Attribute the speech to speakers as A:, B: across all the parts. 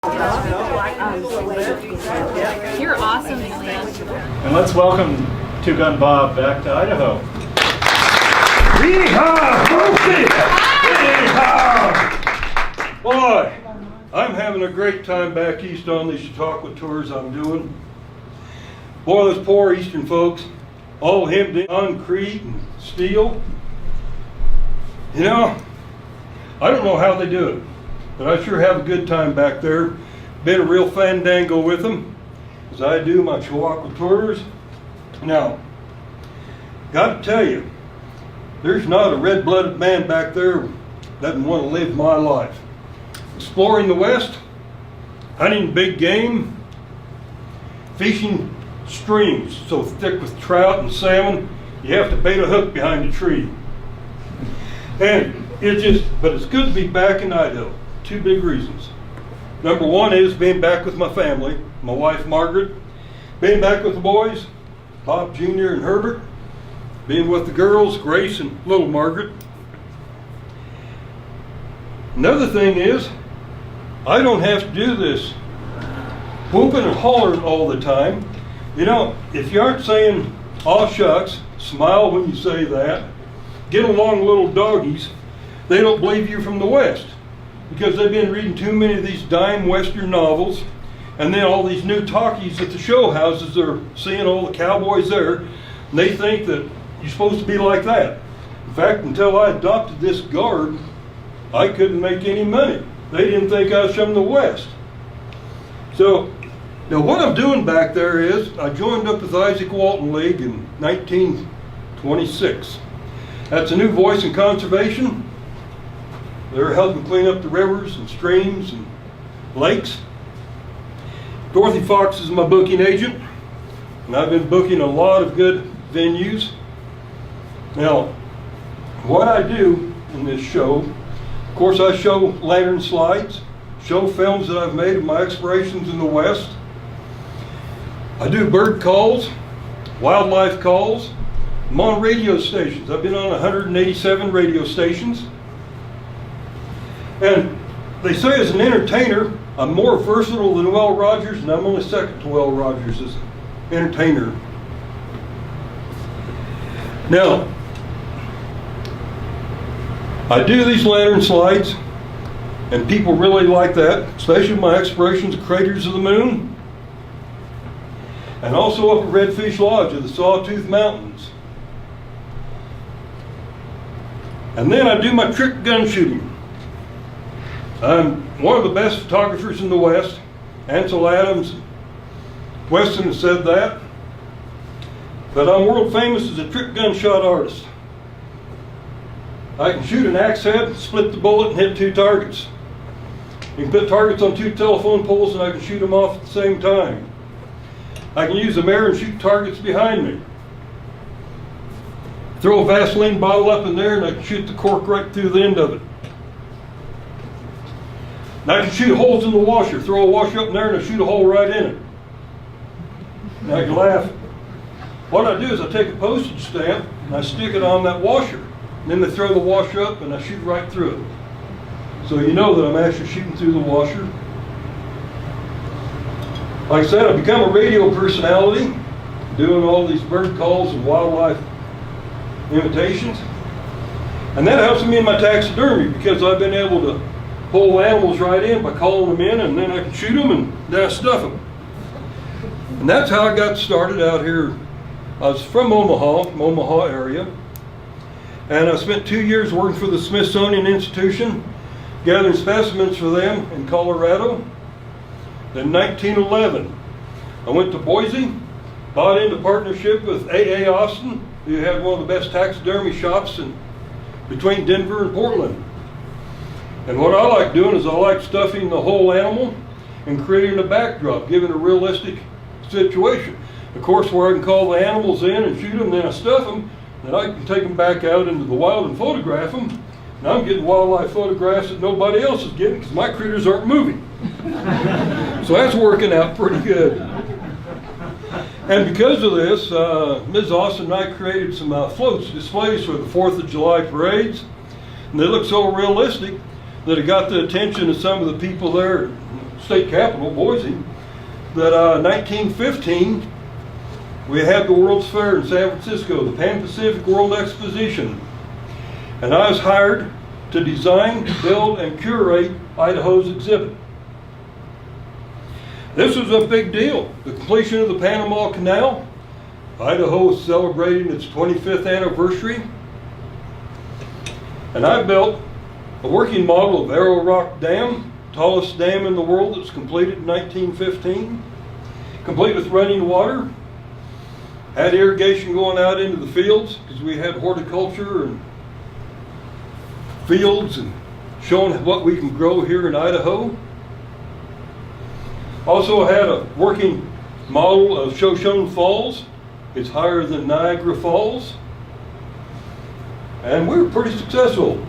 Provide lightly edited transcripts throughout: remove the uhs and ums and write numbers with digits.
A: You're awesome, Julian.
B: And let's welcome Two Gun Bob back to Idaho.
C: Yeehaw! Boy, I'm having a great time back east on these Chautauqua tours I'm doing. Boy, those poor eastern folks, all hemmed in concrete and steel. You know, I don't know how they do it, but I sure have a good time back there. Been a real fandango with them as I do my Chautauqua tours. Now, got to tell you, there's not a red-blooded man back there who doesn't want to live my life. Exploring the West, hunting big game, fishing streams so thick with trout and salmon, you have to bait a hook behind a tree. And but it's good to be back in Idaho. Two big reasons. Number one is being back with my family, my wife Margaret, being back with the boys, Bob Jr. and Herbert, being with the girls, Grace and little Margaret. Another thing is, I don't have to do this whooping and hollering all the time. You know, if you aren't saying, aw shucks, smile when you say that, get along little doggies, they don't believe you're from the West. Because they've been reading too many of these dime Western novels, and then all these new talkies at the show houses, they're seeing all the cowboys there, and they think that you're supposed to be like that. In fact, until I adopted this garb, I couldn't make any money. They didn't think I was from the West. So, now what I'm doing back there is, I joined up with Isaac Walton League in 1926. That's a new voice in conservation. They're helping clean up the rivers and streams and lakes. Dorothy Fox is my booking agent, and I've been booking a lot of good venues. Now, what I do in this show, of course I show lantern slides, show films that I've made of my explorations in the West. I do bird calls, wildlife calls. I'm on radio stations. I've been on 187 radio stations. And they say as an entertainer, I'm more versatile than Will Rogers, and I'm only second to Will Rogers as an entertainer. Now, I do these lantern slides, and people really like that, especially my explorations of craters of the moon, and also up at Redfish Lodge of the Sawtooth Mountains. And then I do my trick gun shooting. I'm one of the best photographers in the West. Ansel Adams, Weston has said that. But I'm world famous as a trick gun shot artist. I can shoot an axe head, split the bullet, and hit two targets. You can put targets on two telephone poles and I can shoot them off at the same time. I can use a mirror and shoot targets behind me. Throw a Vaseline bottle up in there and I can shoot the cork right through the end of it. And I can shoot holes in the washer, throw a washer up in there and I shoot a hole right in it. And I can laugh. What I do is I take a postage stamp and I stick it on that washer. And then they throw the washer up and I shoot right through it. So you know that I'm actually shooting through the washer. Like I said, I've become a radio personality, doing all these bird calls and wildlife invitations. And that helps me in my taxidermy because I've been able to pull animals right in by calling them in, and then I can shoot them and then I stuff them. And that's how I got started out here. I was from Omaha area, and I spent 2 years working for the Smithsonian Institution, gathering specimens for them in Colorado. Then 1911, I went to Boise, bought into partnership with A.A. Austin, who had one of the best taxidermy shops between Denver and Portland. And what I like doing is I like stuffing the whole animal and creating a backdrop, giving a realistic situation. Of course, where I can call the animals in and shoot them, then I stuff them, then I can take them back out into the wild and photograph them. And I'm getting wildlife photographs that nobody else is getting because my critters aren't moving. So that's working out pretty good. And because of this, Ms. Austin and I created some floats displays for the 4th of July parades. And they look so realistic that it got the attention of some of the people there state capital, Boise, that 1915, we had the World's Fair in San Francisco, the Pan-Pacific World Exposition. And I was hired to design, build, and curate Idaho's exhibit. This was a big deal. The completion of the Panama Canal. Idaho was celebrating its 25th anniversary. And I built a working model of Arrow Rock Dam, tallest dam in the world that was completed in 1915, complete with running water. Had irrigation going out into the fields because we had horticulture and fields and showing what we can grow here in Idaho. Also had a working model of Shoshone Falls. It's higher than Niagara Falls. And we were pretty successful.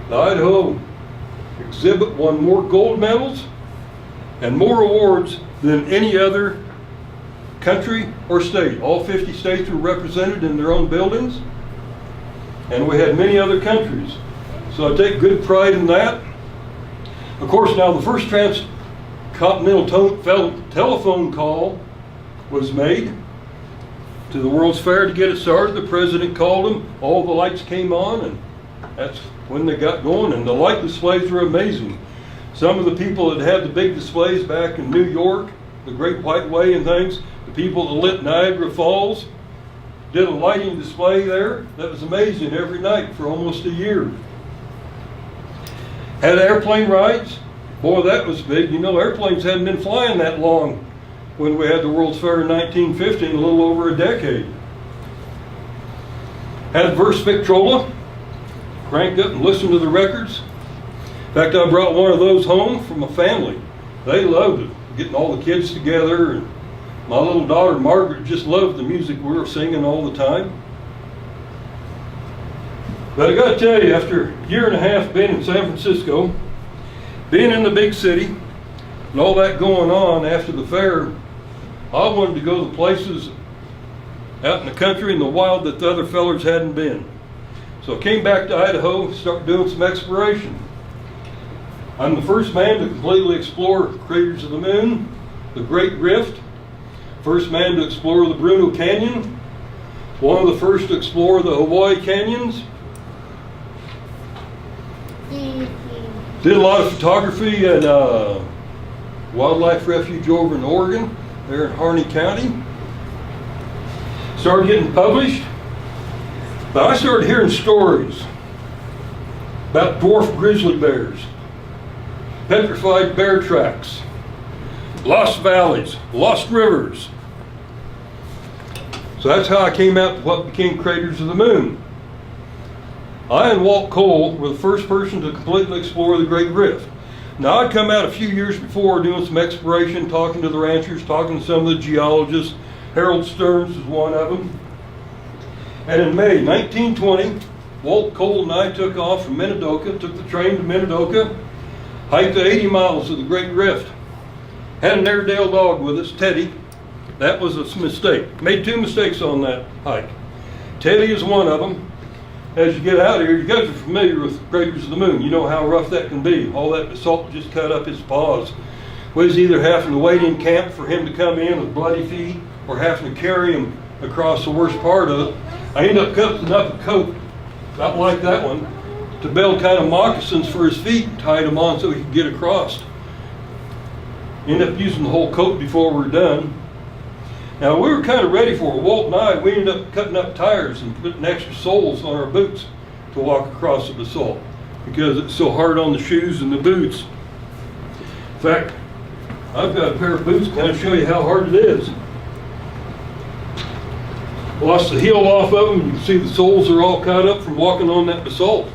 C: The Idaho exhibit won more gold medals and more awards than any other country or state. All 50 states were represented in their own buildings, and we had many other countries. So I take good pride in that. Of course, now the first transcontinental telephone call was made to the World's Fair to get it started. The president called them, all the lights came on, and that's when they got going, and the light displays were amazing. Some of the people that had the big displays back in New York, the Great White Way and things, the people that lit Niagara Falls, did a lighting display there that was amazing every night for almost a year. Had airplane rides. Boy, that was big. You know, airplanes hadn't been flying that long when we had the World's Fair in 1915, a little over a decade. Had Verse Victrola, cranked up and listened to the records. In fact, I brought one of those home from a family. They loved it, getting all the kids together, and my little daughter Margaret just loved the music we were singing all the time. But I got to tell you, after a year and a half being in San Francisco, being in the big city, and all that going on after the fair, I wanted to go to places out in the country in the wild that the other fellers hadn't been. So I came back to Idaho, started doing some exploration. I'm the first man to completely explore craters of the moon, the Great Rift, first man to explore the Bruno Canyon, one of the first to explore the Hawaii Canyons. Did a lot of photography at Wildlife Refuge over in Oregon, there in Harney County. Started getting published, but I started hearing stories about dwarf grizzly bears, petrified bear tracks, lost valleys, lost rivers. So that's how I came out to what became Craters of the Moon. I and Walt Cole were the first person to completely explore the Great Rift. Now, I'd come out a few years before doing some exploration, talking to the ranchers, talking to some of the geologists. Harold Stearns was one of them. And in May 1920, Walt Cole and I took off from Minidoka, took the train to Minidoka, hiked the 80 miles of the Great Rift. Had an Airedale dog with us, Teddy. That was a mistake. Made two mistakes on that hike. Teddy is one of them. As you get out here, you guys are familiar with Craters of the Moon. You know how rough that can be. All that basalt just cut up his paws. We was either having to wait in camp for him to come in with bloody feet or having to carry him across the worst part of it. I ended up cutting up a coat, not like that one, to build kind of moccasins for his feet and tied them on so he could get across. Ended up using the whole coat before we were done. Now, we were kind of ready for it. Walt and I, we ended up cutting up tires and putting extra soles on our boots to walk across the basalt because it's so hard on the shoes and the boots. In fact, I've got a pair of boots to kind of show you how hard it is. Lost the heel off of them. You can see the soles are all cut up from walking on that basalt.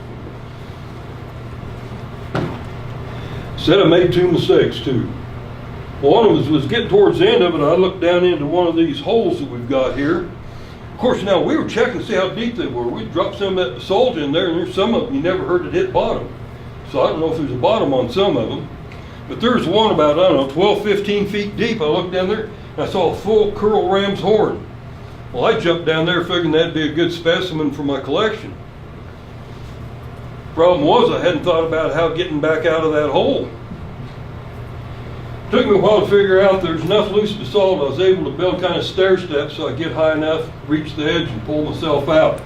C: Said I made two mistakes too. One of them was getting towards the end of it, I looked down into one of these holes that we've got here. Of course, now we were checking to see how deep they were. We dropped some of that basalt in there, and there's some of them you never heard it hit bottom. So I don't know if there's a bottom on some of them. But there's one about, I don't know, 12, 15 feet deep. I looked down there, and I saw a full curl ram's horn. Well, I jumped down there figuring that'd be a good specimen for my collection. Problem was, I hadn't thought about how getting back out of that hole. Took me a while to figure out there's enough loose basalt. I was able to build kind of stair steps so I get high enough, reach the edge, and pull myself out.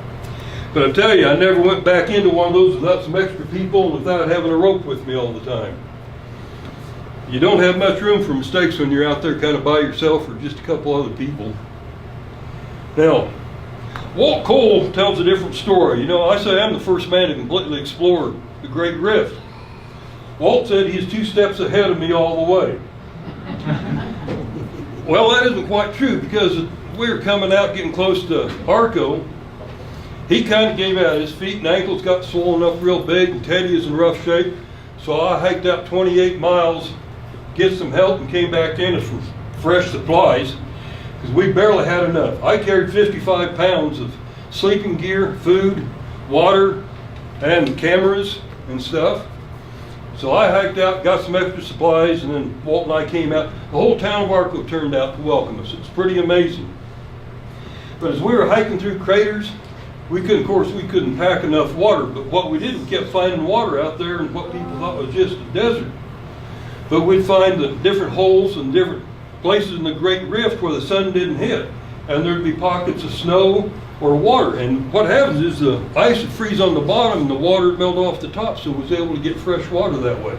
C: But I tell you, I never went back into one of those without some extra people and without having a rope with me all the time. You don't have much room for mistakes when you're out there kind of by yourself or just a couple other people. Now, Walt Cole tells a different story. You know, I say I'm the first man to completely explore the Great Rift. Walt said he's 2 steps ahead of me all the way. Well, that isn't quite true, because we were coming out getting close to Arco. He kind of gave out. His feet and ankles got swollen up real big, and Teddy is in rough shape. So I hiked out 28 miles, get some help, and came back in with fresh supplies, because we barely had enough. I carried 55 pounds of sleeping gear, food, water, and cameras and stuff. So I hiked out, got some extra supplies, and then Walt and I came out. The whole town of Arco turned out to welcome us. It's pretty amazing. But as we were hiking through craters, of course, we couldn't pack enough water. But what we did, we kept finding water out there in what people thought was just a desert. But we'd find the different holes and different places in the Great Rift where the sun didn't hit. And there'd be pockets of snow or water. And what happens is the ice would freeze on the bottom and the water would melt off the top, so it was able to get fresh water that way.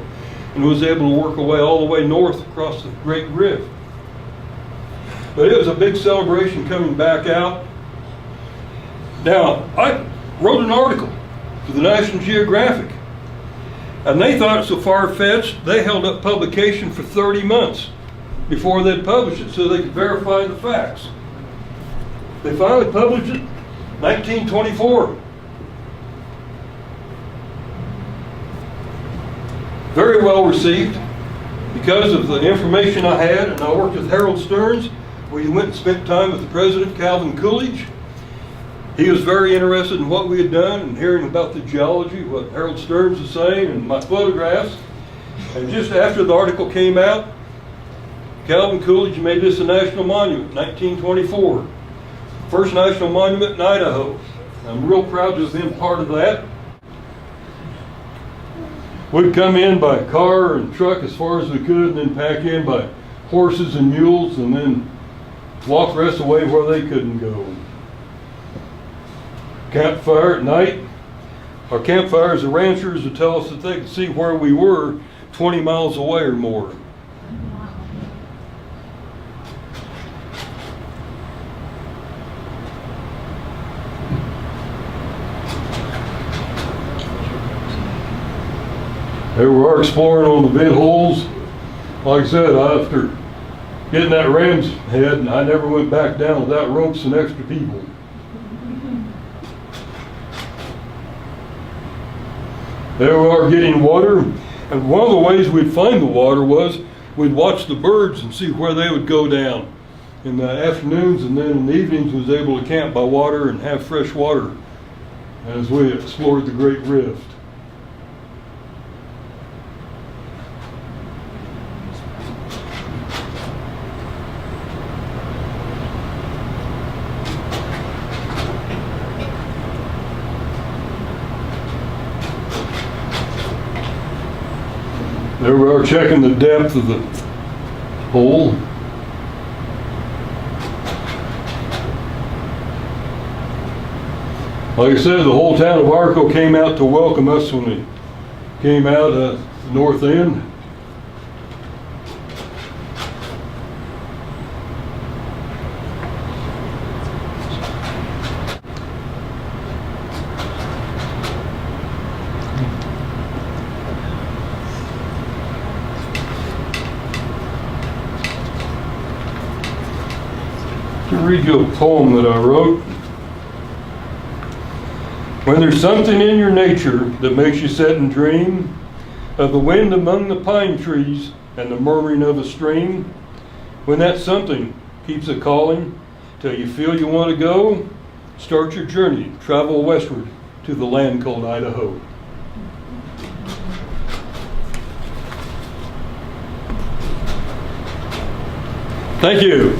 C: And was able to work away all the way north across the Great Rift. But it was a big celebration coming back out. Now, I wrote an article for the National Geographic, and they thought it so far-fetched, they held up publication for 30 months before they'd publish it so they could verify the facts. They finally published it in 1924. Very well received because of the information I had, and I worked with Harold Stearns. We went and spent time with the president, Calvin Coolidge. He was very interested in what we had done and hearing about the geology, what Harold Stearns was saying, and my photographs. And just after the article came out, Calvin Coolidge made this a national monument, 1924. First national monument in Idaho. I'm real proud to have been part of that. We'd come in by car and truck as far as we could, and then pack in by horses and mules, and then walk the rest of the way where they couldn't go. Campfire at night. Our campfires, the ranchers would tell us that they could see where we were 20 miles away or more. There we are exploring on the big holes. Like I said, after getting that ram's head, I never went back down without ropes and extra people. There we are getting water, and one of the ways we'd find the water was we'd watch the birds and see where they would go down in the afternoons, and then in the evenings was able to camp by water and have fresh water as we explored the Great Rift. There we are checking the depth of the hole. Like I said, the whole town of Arco came out to welcome us when we came out the north end. To read you a poem that I wrote. When there's something in your nature that makes you sit and dream of the wind among the pine trees and the murmuring of a stream, when that something keeps a calling till you feel you want to go, start your journey, travel westward to the land called Idaho. Thank you.